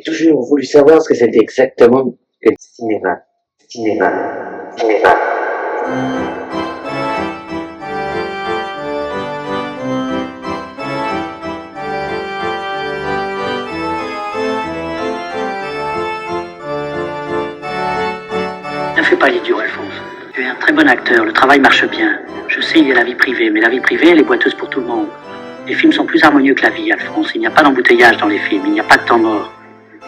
toujours voulu savoir ce que c'était exactement que le cinéma. Cinéma. Cinéma. Ne fais pas l'idiot, Alphonse. Tu es un très bon acteur, le travail marche bien. Je sais, il y a la vie privée, mais la vie privée, elle est boiteuse pour tout le monde. Les films sont plus harmonieux que la vie, Alphonse. Il n'y a pas d'embouteillage dans les films, il n'y a pas de temps mort.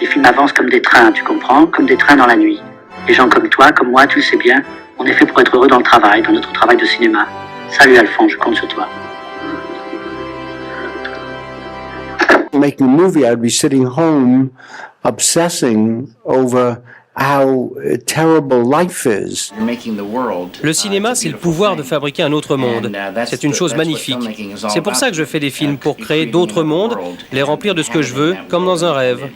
Les films avancent comme des trains, tu comprends? Comme des trains dans la nuit. Les gens comme toi, comme moi, tu le sais bien, on est fait pour être heureux dans le travail, dans notre travail de cinéma. Salut Alphonse, je compte sur toi. Making a movie, I'd be sitting home obsessing over how terrible life is. Le cinéma, c'est le pouvoir de fabriquer un autre monde. C'est une chose magnifique. C'est pour ça que je fais des films, pour créer d'autres mondes, les remplir de ce que je veux, comme dans un rêve.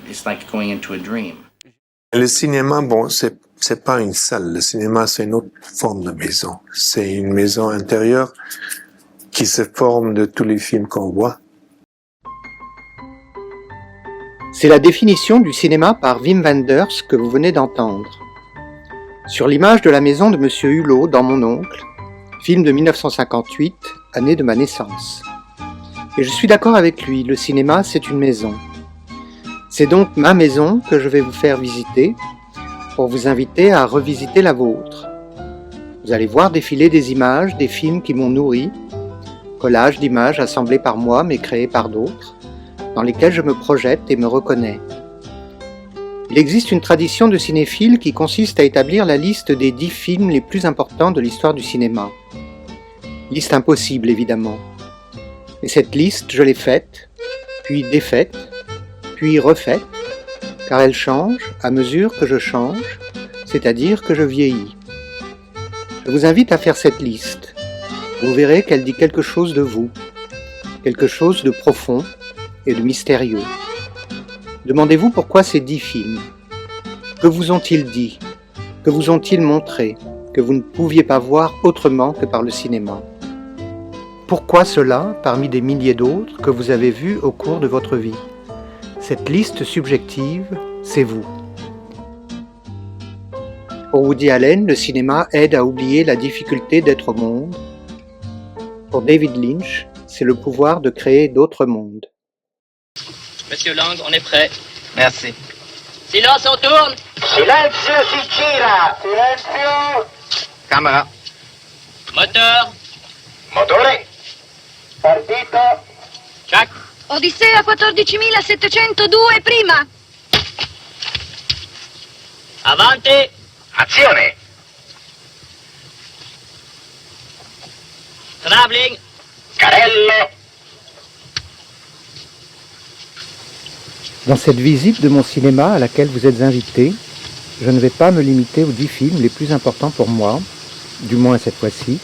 Le cinéma, bon, c'est pas une salle. Le cinéma, c'est une autre forme de maison. C'est une maison intérieure qui se forme de tous les films qu'on voit. C'est la définition du cinéma par Wim Wenders que vous venez d'entendre. Sur l'image de la maison de Monsieur Hulot dans Mon oncle, film de 1958, année de ma naissance. Et je suis d'accord avec lui, le cinéma c'est une maison. C'est donc ma maison que je vais vous faire visiter pour vous inviter à revisiter la vôtre. Vous allez voir défiler des images, des films qui m'ont nourri, collage d'images assemblées par moi mais créées par d'autres, dans lesquels je me projette et me reconnais. Il existe une tradition de cinéphiles qui consiste à établir la liste des 10 films les plus importants de l'histoire du cinéma. Liste impossible, évidemment. Et cette liste, je l'ai faite, puis défaite, puis refaite, car elle change à mesure que je change, c'est-à-dire que je vieillis. Je vous invite à faire cette liste. Vous verrez qu'elle dit quelque chose de vous, quelque chose de profond, et de mystérieux. Demandez-vous pourquoi ces 10 films. Que vous ont-ils dit? Que vous ont-ils montré? Que vous ne pouviez pas voir autrement que par le cinéma? Pourquoi cela parmi des milliers d'autres que vous avez vus au cours de votre vie? Cette liste subjective, c'est vous. Pour Woody Allen, le cinéma aide à oublier la difficulté d'être au monde. Pour David Lynch, c'est le pouvoir de créer d'autres mondes. Monsieur Lang, on est prêt. Merci. Silence, on tourne. Silenzio si gira. Silenzio. Camera. Moteur. Motore. Partito. Jack. Odissea 14702 prima. Avanti. Azione. Travelling. Carello. Dans cette visite de mon cinéma à laquelle vous êtes invités, je ne vais pas me limiter aux 10 films les plus importants pour moi, du moins cette fois-ci,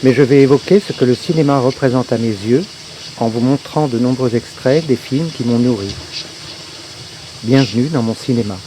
mais je vais évoquer ce que le cinéma représente à mes yeux en vous montrant de nombreux extraits des films qui m'ont nourri. Bienvenue dans mon cinéma.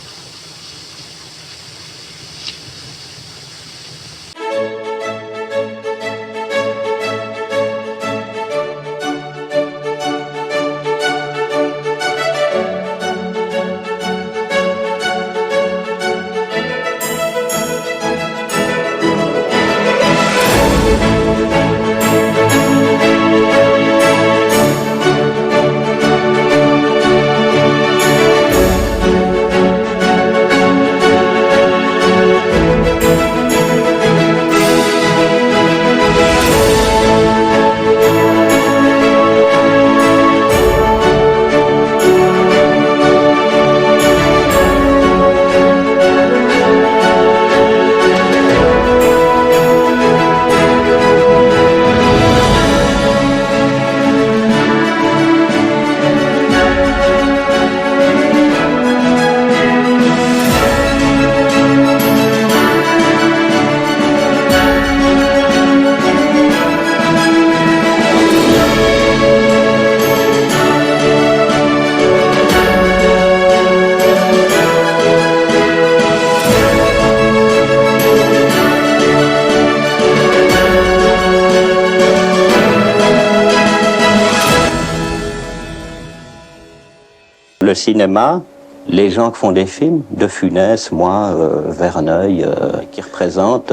Le cinéma, Les gens qui font des films, De Funès, moi, Verneuil, qui représentent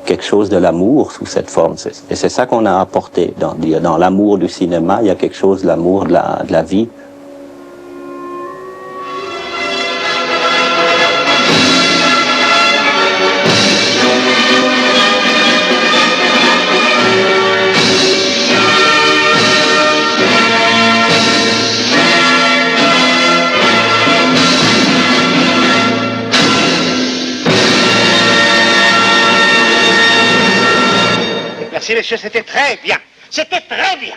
quelque chose de l'amour sous cette forme. Et c'est ça qu'on a apporté. Dans l'amour du cinéma, il y a quelque chose de l'amour de la vie. Merci, messieurs, c'était très bien. C'était très bien.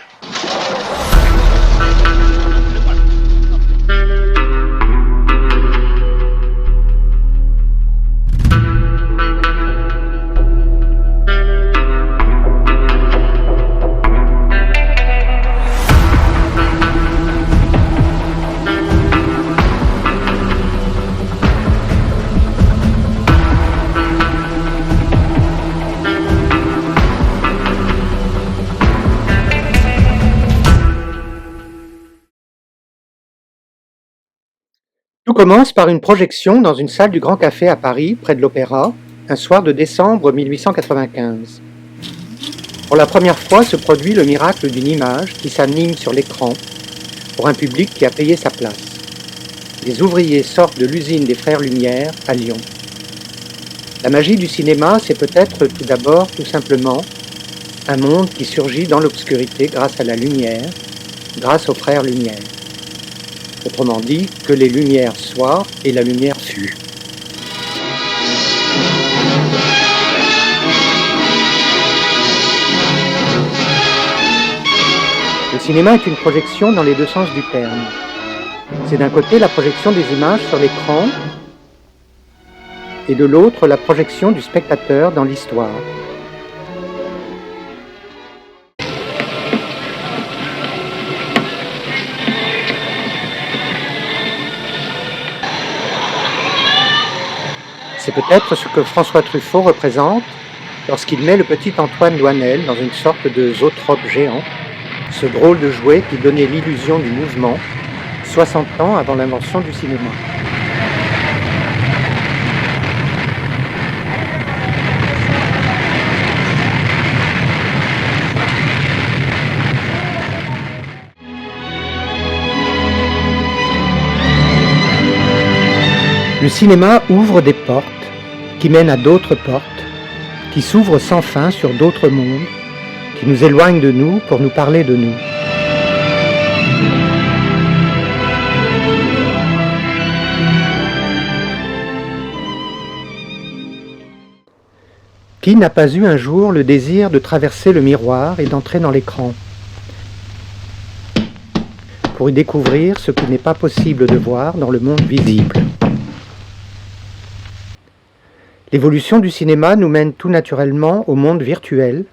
Tout commence par une projection dans une salle du Grand Café à Paris, près de l'Opéra, un soir de décembre 1895. Pour la première fois se produit le miracle d'une image qui s'anime sur l'écran pour un public qui a payé sa place. Les ouvriers sortent de l'usine des Frères Lumière à Lyon. La magie du cinéma, c'est peut-être tout d'abord, tout simplement, un monde qui surgit dans l'obscurité grâce à la lumière, grâce aux Frères Lumière. Autrement dit, que les lumières soient et la lumière fut. Le cinéma est une projection dans les deux sens du terme. C'est d'un côté la projection des images sur l'écran et de l'autre la projection du spectateur dans l'histoire. C'est peut-être ce que François Truffaut représente lorsqu'il met le petit Antoine Doinel dans une sorte de zootrope géant, ce drôle de jouet qui donnait l'illusion du mouvement 60 ans avant l'invention du cinéma. Le cinéma ouvre des portes qui mènent à d'autres portes, qui s'ouvrent sans fin sur d'autres mondes, qui nous éloignent de nous pour nous parler de nous. Qui n'a pas eu un jour le désir de traverser le miroir et d'entrer dans l'écran pour y découvrir ce qui n'est pas possible de voir dans le monde visible? L'évolution du cinéma nous mène tout naturellement au monde virtuel,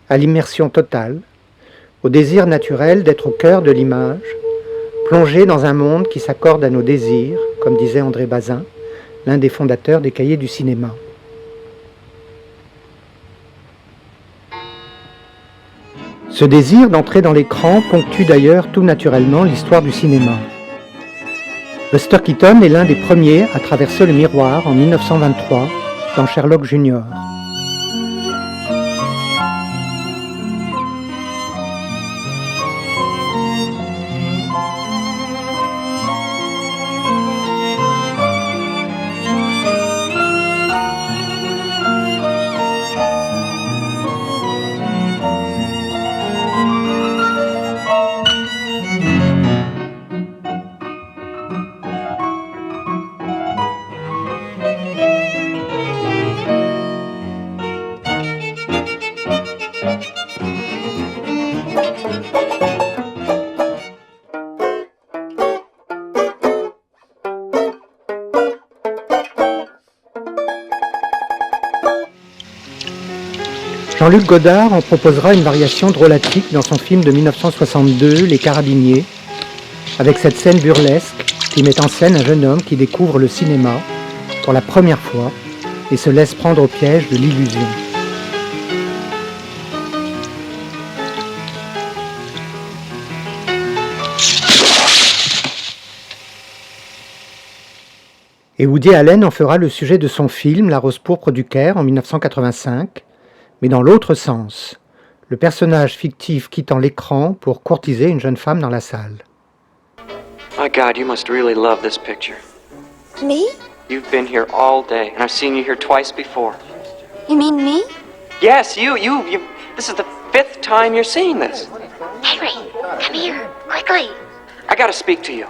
à l'immersion totale, au désir naturel d'être au cœur de l'image, plongé dans un monde qui s'accorde à nos désirs, comme disait André Bazin, l'un des fondateurs des Cahiers du cinéma. Ce désir d'entrer dans l'écran ponctue d'ailleurs tout naturellement l'histoire du cinéma. Buster Keaton est l'un des premiers à traverser le miroir en 1923 dans Sherlock Junior. Jean-Luc Godard en proposera une variation drôlatique dans son film de 1962, Les Carabiniers, avec cette scène burlesque qui met en scène un jeune homme qui découvre le cinéma pour la première fois et se laisse prendre au piège de l'illusion. Et Woody Allen en fera le sujet de son film La Rose pourpre du Caire en 1985, mais dans l'autre sens, le personnage fictif quittant l'écran pour courtiser une jeune femme dans la salle. My God, you must really love this picture. Me? You've been here all day, and I've seen you here twice before. You mean me? Yes, you. This is the 5th time you're seeing this. Henry, come here, quickly. I gotta speak to you.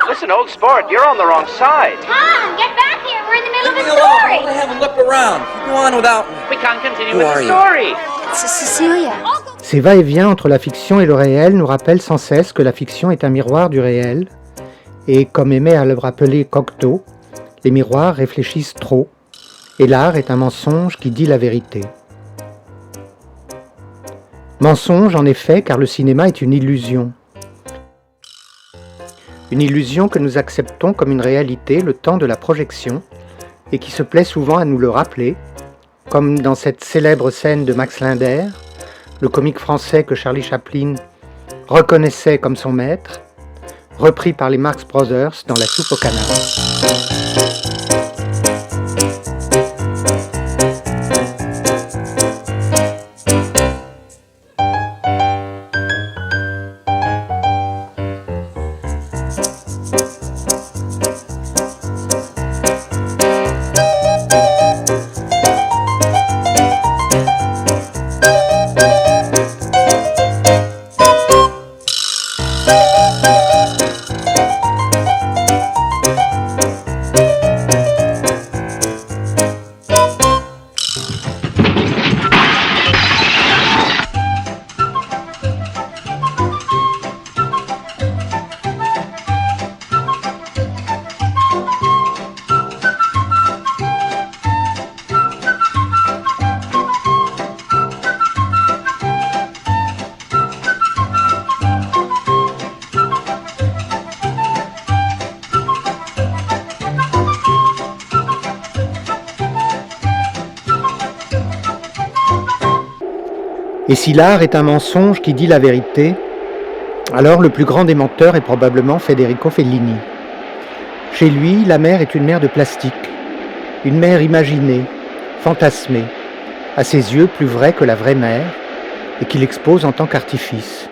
Listen, old sport, you're on the wrong side. Tom, get back here. We're in the middle of a story. I have a look around. You go on without me. We can't continue Who with are the you? story. C'est Cecilia. Ces va-et-vient entre la fiction et le réel nous rappellent sans cesse que la fiction est un miroir du réel, et comme aimait à le rappeler Cocteau, les miroirs réfléchissent trop, et l'art est un mensonge qui dit la vérité. Mensonge en effet, car le cinéma est une illusion. Une illusion que nous acceptons comme une réalité le temps de la projection, et qui se plaît souvent à nous le rappeler, comme dans cette célèbre scène de Max Linder, le comique français que Charlie Chaplin reconnaissait comme son maître, repris par les Marx Brothers dans La soupe au canard. Et si l'art est un mensonge qui dit la vérité, alors le plus grand des menteurs est probablement Federico Fellini. Chez lui, la mer est une mer de plastique, une mer imaginée, fantasmée, à ses yeux plus vraie que la vraie mer, et qu'il expose en tant qu'artifice.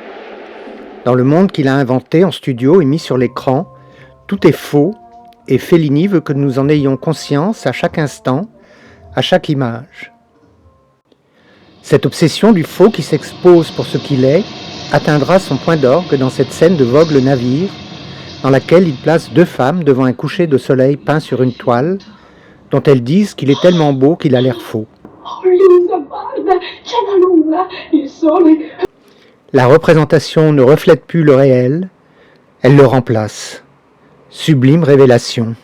Dans le monde qu'il a inventé en studio et mis sur l'écran, tout est faux, et Fellini veut que nous en ayons conscience à chaque instant, à chaque image. Cette obsession du faux qui s'expose pour ce qu'il est atteindra son point d'orgue dans cette scène de Vogue le navire, dans laquelle il place deux femmes devant un coucher de soleil peint sur une toile, dont elles disent qu'il est tellement beau qu'il a l'air faux. La représentation ne reflète plus le réel, elle le remplace. Sublime révélation.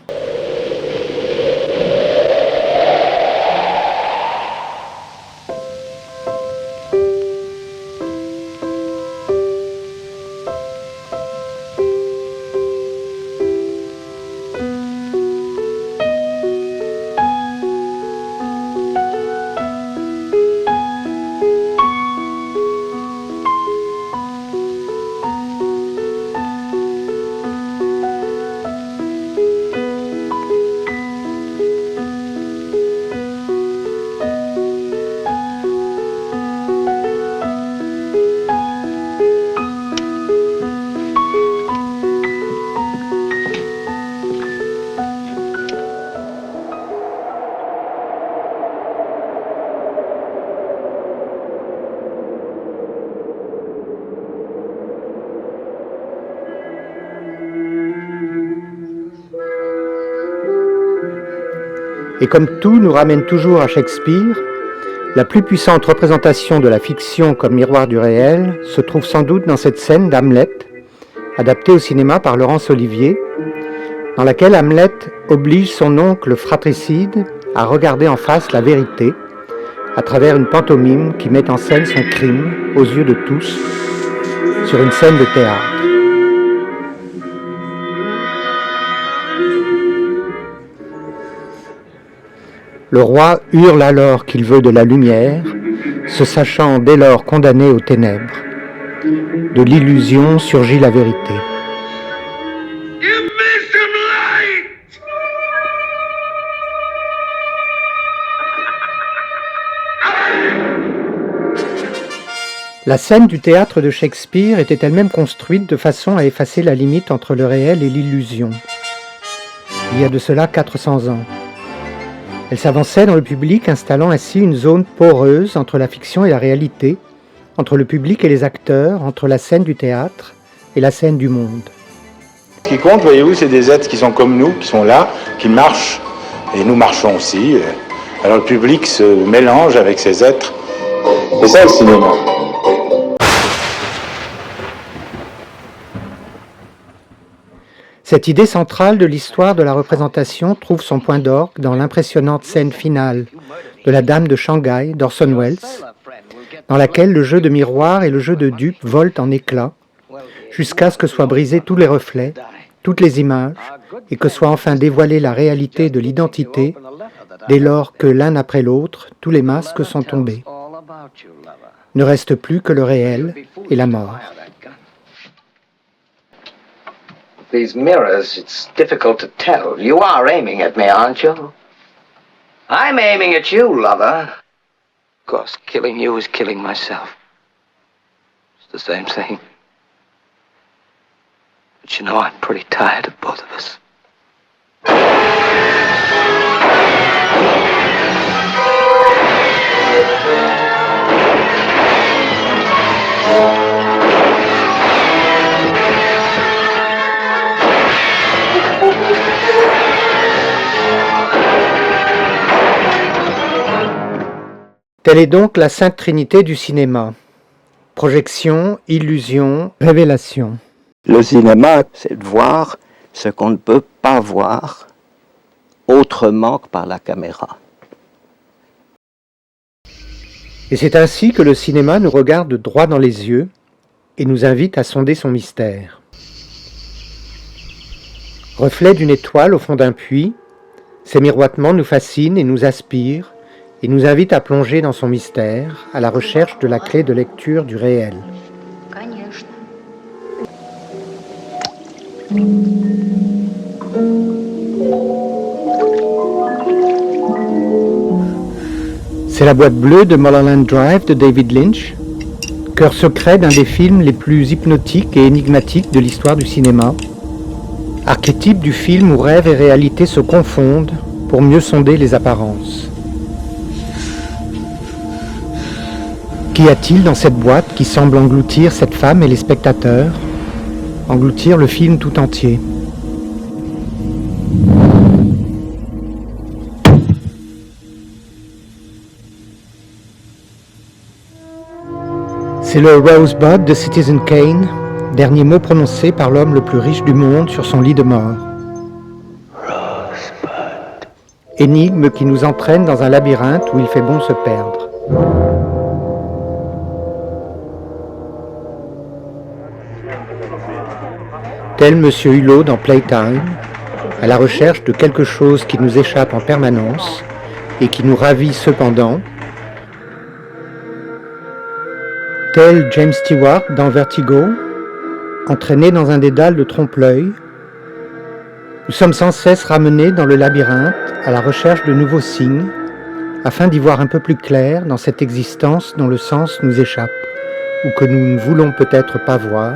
Et comme tout nous ramène toujours à Shakespeare, la plus puissante représentation de la fiction comme miroir du réel se trouve sans doute dans cette scène d'Hamlet, adaptée au cinéma par Laurence Olivier, dans laquelle Hamlet oblige son oncle fratricide à regarder en face la vérité, à travers une pantomime qui met en scène son crime aux yeux de tous, sur une scène de théâtre. Le roi hurle alors qu'il veut de la lumière, se sachant dès lors condamné aux ténèbres. De l'illusion surgit la vérité. You La scène du théâtre de Shakespeare était elle-même construite de façon à effacer la limite entre le réel et l'illusion. Il y a de cela 400 ans. Elle s'avançait dans le public, installant ainsi une zone poreuse entre la fiction et la réalité, entre le public et les acteurs, entre la scène du théâtre et la scène du monde. Ce qui compte, voyez-vous, c'est des êtres qui sont comme nous, qui sont là, qui marchent, et nous marchons aussi. Alors le public se mélange avec ces êtres. C'est ça le cinéma. Cette idée centrale de l'histoire de la représentation trouve son point d'orgue dans l'impressionnante scène finale de La Dame de Shanghai d'Orson Welles, dans laquelle le jeu de miroir et le jeu de dupe volent en éclats, jusqu'à ce que soient brisés tous les reflets, toutes les images, et que soit enfin dévoilée la réalité de l'identité, dès lors que l'un après l'autre, tous les masques sont tombés. Ne reste plus que le réel et la mort. These mirrors, it's difficult to tell. You are aiming at me, aren't you? I'm aiming at you, lover. Of course, killing you is killing myself. It's the same thing. But you know, I'm pretty tired of both of us. Telle est donc la Sainte Trinité du cinéma. Projection, illusion, révélation. Le cinéma, c'est de voir ce qu'on ne peut pas voir autrement que par la caméra. Et c'est ainsi que le cinéma nous regarde droit dans les yeux et nous invite à sonder son mystère. Reflet d'une étoile au fond d'un puits, ces miroitements nous fascinent et nous aspirent et nous invitent à plonger dans son mystère, à la recherche de la clé de lecture du réel. C'est la boîte bleue de Mulholland Drive de David Lynch, cœur secret d'un des films les plus hypnotiques et énigmatiques de l'histoire du cinéma, archétype du film où rêve et réalité se confondent pour mieux sonder les apparences. Qu'y a-t-il dans cette boîte qui semble engloutir cette femme et les spectateurs, engloutir le film tout entier ? C'est le Rosebud de Citizen Kane, dernier mot prononcé par l'homme le plus riche du monde sur son lit de mort. Rosebud. Énigme qui nous entraîne dans un labyrinthe où il fait bon se perdre. Tel Monsieur Hulot dans Playtime, à la recherche de quelque chose qui nous échappe en permanence et qui nous ravit cependant, tel James Stewart dans Vertigo, entraîné dans un dédale de trompe-l'œil, nous sommes sans cesse ramenés dans le labyrinthe à la recherche de nouveaux signes, afin d'y voir un peu plus clair dans cette existence dont le sens nous échappe, ou que nous ne voulons peut-être pas voir,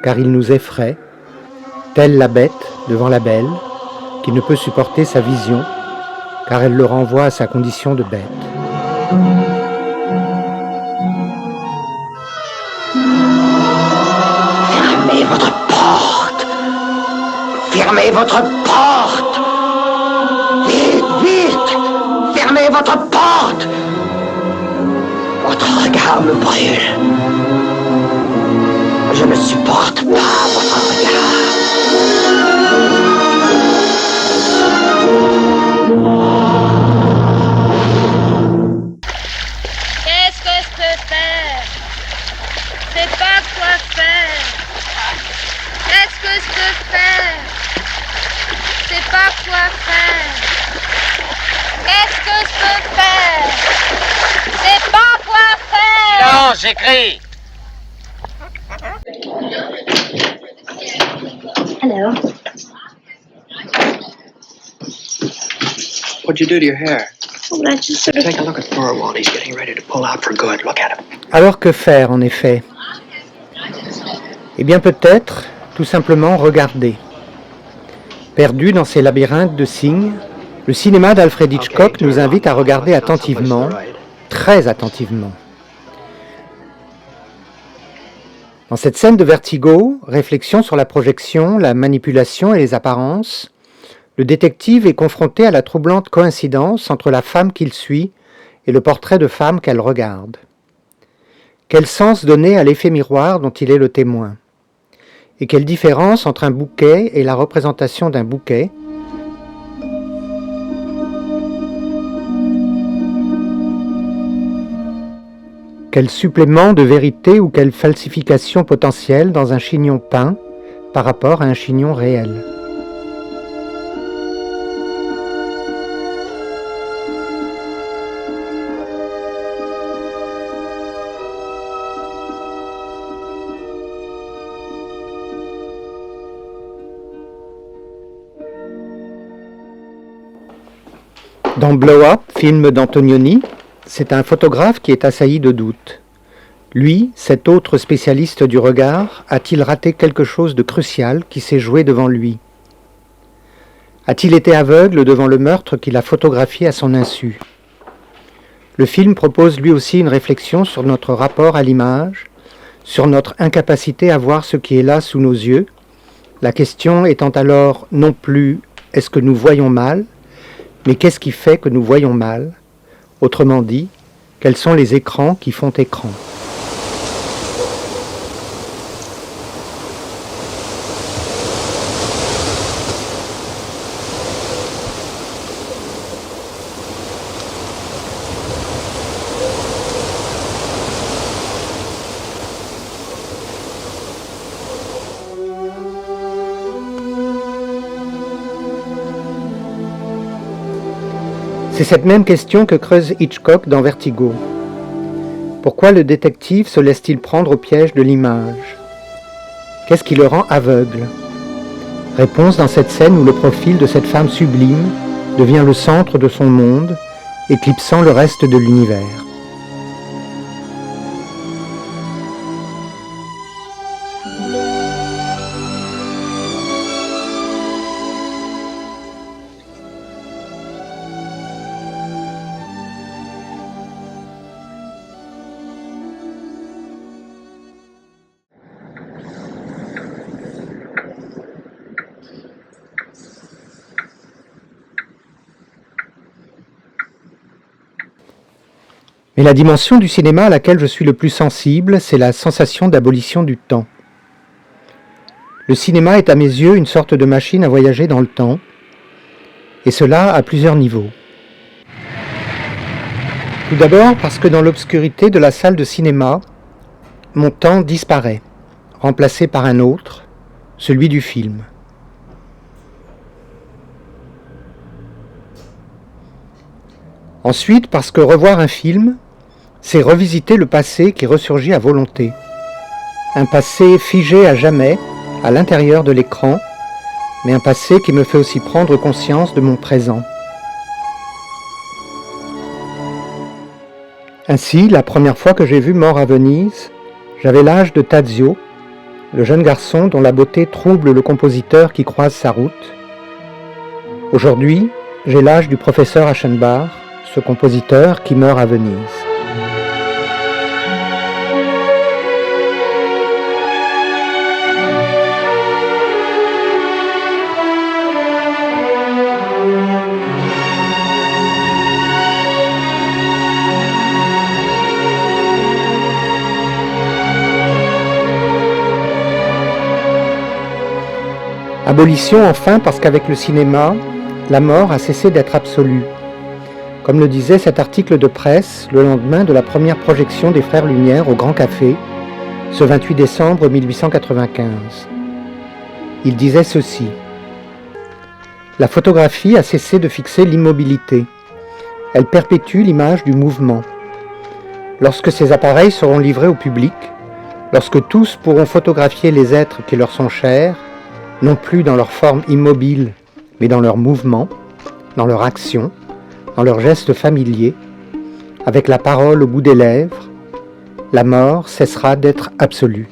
car il nous effraie, telle la bête devant la belle, qui ne peut supporter sa vision, car elle le renvoie à sa condition de bête. Fermez votre porte! Fermez votre porte! Vite, vite! Fermez votre porte! Votre regard me brûle. Je ne supporte pas votre regard. Qu'est-ce que je peux faire? Je sais pas quoi faire. Qu'est-ce que je peux faire? Je sais pas quoi faire. Qu'est-ce que je peux faire? Je sais pas quoi faire. Non, j'écris. What'd you do to your hair? Alors que faire en effet? Eh bien peut-être, tout simplement regarder. Perdu dans ces labyrinthes de signes, le cinéma d'Alfred Hitchcock nous invite à regarder attentivement, très attentivement. Dans cette scène de Vertigo, réflexion sur la projection, la manipulation et les apparences, le détective est confronté à la troublante coïncidence entre la femme qu'il suit et le portrait de femme qu'elle regarde. Quel sens donner à l'effet miroir dont il est le témoin? Et quelle différence entre un bouquet et la représentation d'un bouquet? Quel supplément de vérité ou quelle falsification potentielle dans un chignon peint par rapport à un chignon réel? Dans Blow Up, film d'Antonioni, c'est un photographe qui est assailli de doutes. Lui, cet autre spécialiste du regard, a-t-il raté quelque chose de crucial qui s'est joué devant lui? A-t-il été aveugle devant le meurtre qu'il a photographié à son insu? Le film propose lui aussi une réflexion sur notre rapport à l'image, sur notre incapacité à voir ce qui est là sous nos yeux, la question étant alors non plus « est-ce que nous voyons mal ?», mais qu'est-ce qui fait que nous voyons mal? Autrement dit, quels sont les écrans qui font écran? C'est cette même question que creuse Hitchcock dans Vertigo. Pourquoi le détective se laisse-t-il prendre au piège de l'image? Qu'est-ce qui le rend aveugle? Réponse dans cette scène où le profil de cette femme sublime devient le centre de son monde, éclipsant le reste de l'univers. Mais la dimension du cinéma à laquelle je suis le plus sensible, c'est la sensation d'abolition du temps. Le cinéma est à mes yeux une sorte de machine à voyager dans le temps, et cela à plusieurs niveaux. Tout d'abord parce que dans l'obscurité de la salle de cinéma, mon temps disparaît, remplacé par un autre, celui du film. Ensuite parce que revoir un film, c'est revisiter le passé qui ressurgit à volonté. Un passé figé à jamais, à l'intérieur de l'écran, mais un passé qui me fait aussi prendre conscience de mon présent. Ainsi, la première fois que j'ai vu Mort à Venise, j'avais l'âge de Tadzio, le jeune garçon dont la beauté trouble le compositeur qui croise sa route. Aujourd'hui, j'ai l'âge du professeur Aschenbach, ce compositeur qui meurt à Venise. Abolition enfin parce qu'avec le cinéma, la mort a cessé d'être absolue. Comme le disait cet article de presse le lendemain de la première projection des Frères Lumière au Grand Café, ce 28 décembre 1895. Il disait ceci: « La photographie a cessé de fixer l'immobilité. Elle perpétue l'image du mouvement. Lorsque ces appareils seront livrés au public, lorsque tous pourront photographier les êtres qui leur sont chers, non plus dans leur forme immobile, mais dans leur mouvement, dans leur action, dans leurs gestes familiers, avec la parole au bout des lèvres, la mort cessera d'être absolue.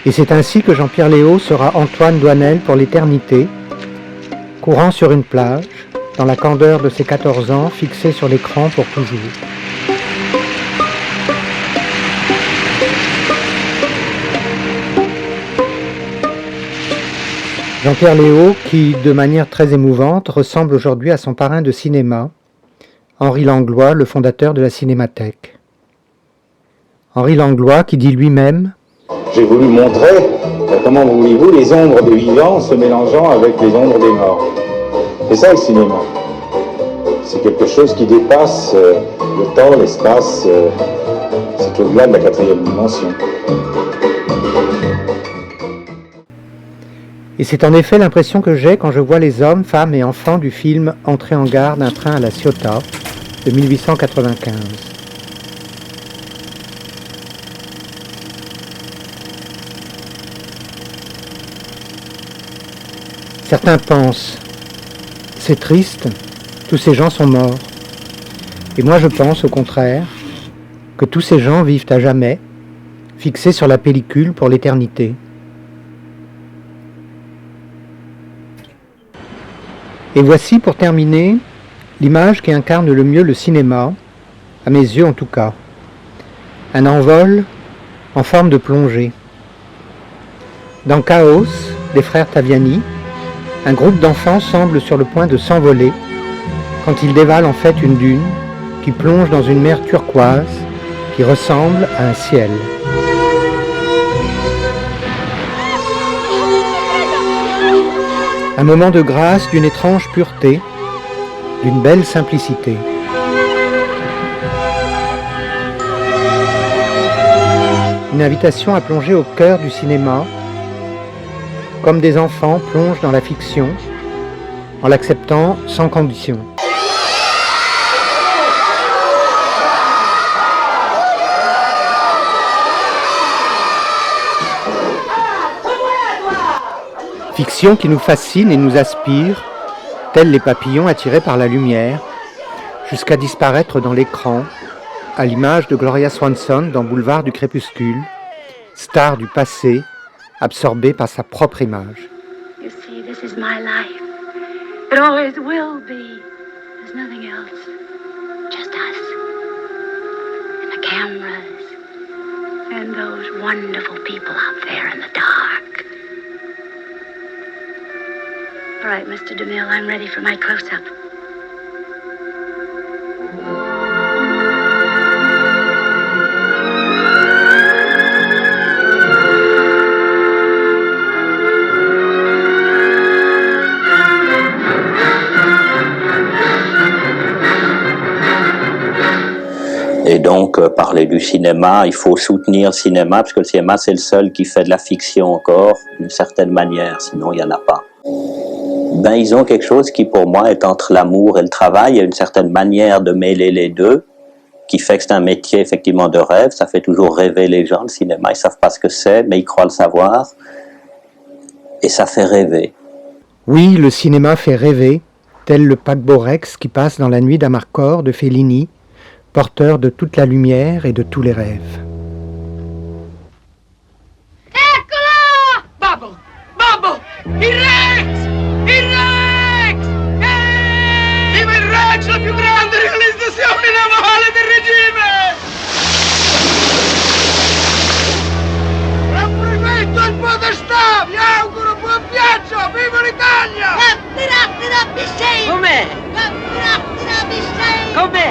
Et c'est ainsi que Jean-Pierre Léaud sera Antoine Doinel pour l'éternité, courant sur une plage, dans la candeur de ses 14 ans, fixé sur l'écran pour toujours. Jean-Pierre Léaud, qui, de manière très émouvante, ressemble aujourd'hui à son parrain de cinéma, Henri Langlois, le fondateur de la Cinémathèque. Henri Langlois qui dit lui-même « J'ai voulu montrer, comment voulez-vous, les ombres des vivants se mélangeant avec les ombres des morts. » C'est ça le cinéma. C'est quelque chose qui dépasse le temps, l'espace, c'est au-delà de la 4e dimension. Et c'est en effet l'impression que j'ai quand je vois les hommes, femmes et enfants du film « Entrée en gare d'un train à la Ciotat » de 1895. Certains pensent « c'est triste, tous ces gens sont morts ». Et moi je pense au contraire que tous ces gens vivent à jamais, fixés sur la pellicule pour l'éternité. Et voici, pour terminer, l'image qui incarne le mieux le cinéma, à mes yeux en tout cas. Un envol en forme de plongée. Dans Chaos, des frères Taviani, un groupe d'enfants semble sur le point de s'envoler quand ils dévalent en fait une dune qui plonge dans une mer turquoise qui ressemble à un ciel. Un moment de grâce, d'une étrange pureté, d'une belle simplicité. Une invitation à plonger au cœur du cinéma, comme des enfants plongent dans la fiction, en l'acceptant sans condition. Fiction qui nous fascine et nous aspire, tels les papillons attirés par la lumière, jusqu'à disparaître dans l'écran, à l'image de Gloria Swanson dans Boulevard du Crépuscule, star du passé, absorbée par sa propre image. You see, this is my life. It always will be. There's nothing else. Just us. And the cameras. And those wonderful people out there in the dark. All right, Mr. DeMille, I'm ready for my close-up. Et donc, parler du cinéma, il faut soutenir le cinéma, parce que le cinéma, c'est le seul qui fait de la fiction encore, d'une certaine manière, sinon il n'y en a pas. Ben, ils ont quelque chose qui, pour moi, est entre l'amour et le travail. Il y a une certaine manière de mêler les deux, qui fait que c'est un métier, effectivement, de rêve. Ça fait toujours rêver les gens, le cinéma. Ils ne savent pas ce que c'est, mais ils croient le savoir. Et ça fait rêver. Oui, le cinéma fait rêver, tel le paquebot Rex qui passe dans la nuit d'Amarcord de Fellini, porteur de toute la lumière et de tous les rêves. Eccolo! Babbo! Babbo! Il Rex! Il Rex! Viva il Rex, la più grande realizzazione navale del regime! Rappresento il podestà! Vi auguro buon viaggio! Viva l'Italia! Com'è? Com'è?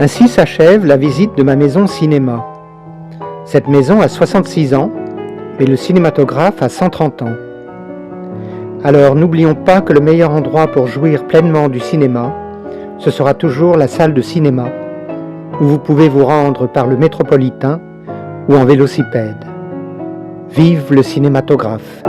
Ainsi s'achève la visite de ma maison cinéma. Cette maison a 66 ans, mais le cinématographe a 130 ans. Alors n'oublions pas que le meilleur endroit pour jouir pleinement du cinéma, ce sera toujours la salle de cinéma, où vous pouvez vous rendre par le métropolitain ou en vélocipède. Vive le cinématographe!